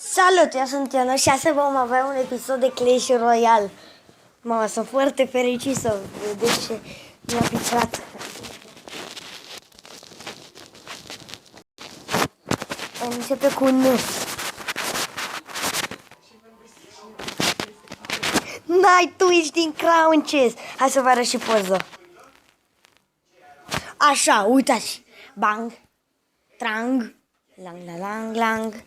Salut, eu sunt Ionel și astăzi vom avea un episod de Clash Royale. Mama, sunt foarte fericit să vedeți ce mi-a picat. Începe cu un N. Night Twitch din Crown Chess. Hai să vă arăt și poză. Așa, uitați. Bang. Trang. Lang, lang, lang, lang.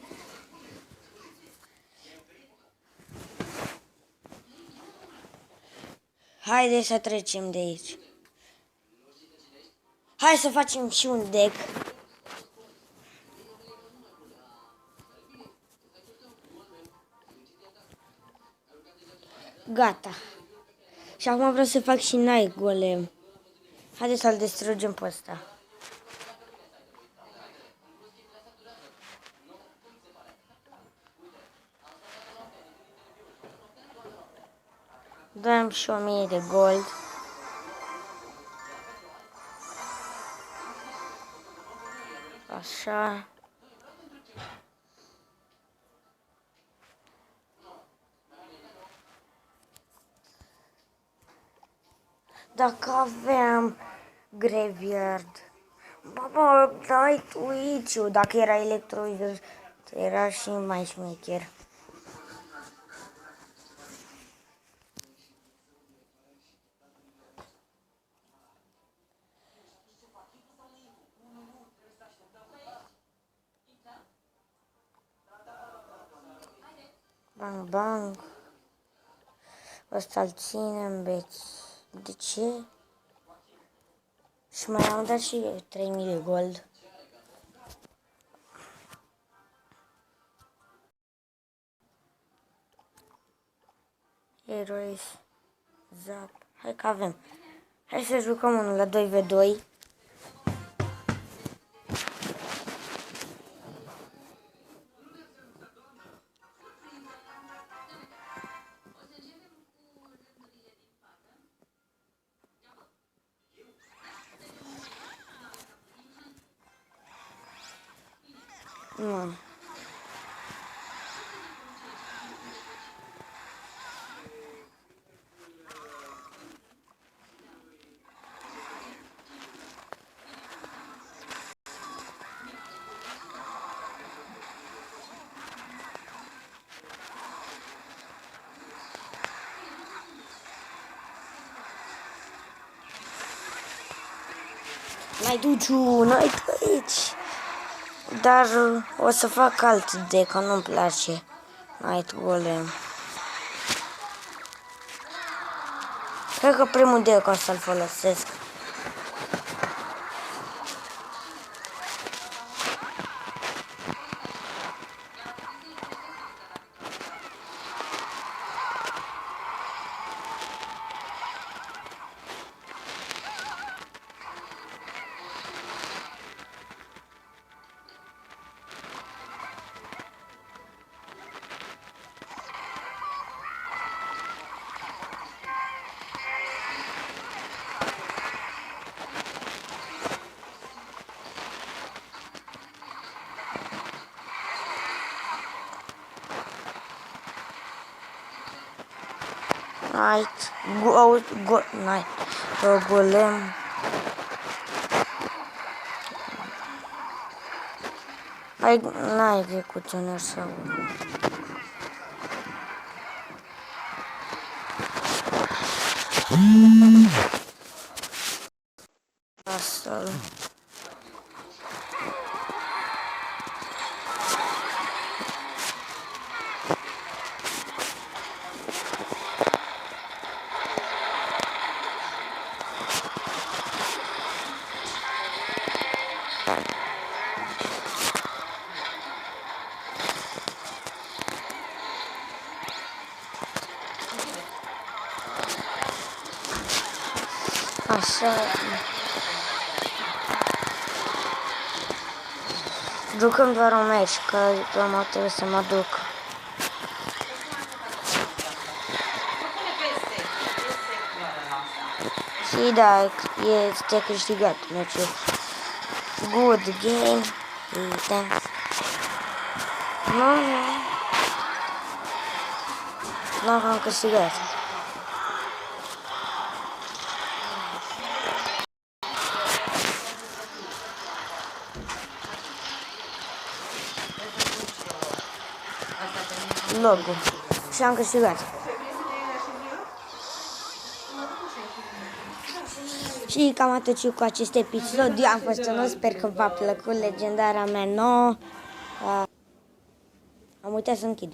Haideți să trecem de aici. Hai să facem și un deck. Gata. Și acum vreau să fac și Night Golem. Haideți să-l distrugem pe ăsta. Dăm și 1000 de gold. Așa. Dacă aveam Graveyard. Baba, dai Twitch-ul. Dacă era Electrovirus, era și mai șmecher. Bang, bang. Ăsta-l ținem, beți. De ce? Și mai am dat și 3000 de gold. Heroes. Zap. Hai că avem. Hai să jucăm unul la 2v2. Nu. N-ai duciu, n-ai aici. Dar o să fac alt deck, că nu-mi place Night Golem. Cred că primul deck o să-l folosesc. Night Night Golem. N-ai execuționer sau... Asta-l... Așa. Jucăm doar un meci, că acum trebuie să mă duc. Și da, este câștigat meciul. Good game. Thanks. Nu. Nu, am câștigat. Logo. Și am câștigat. Și cam atât și cu acest episod. Eu am fost Ionut, sper că v-a plăcut legendara mea nouă. Am uitat să închid.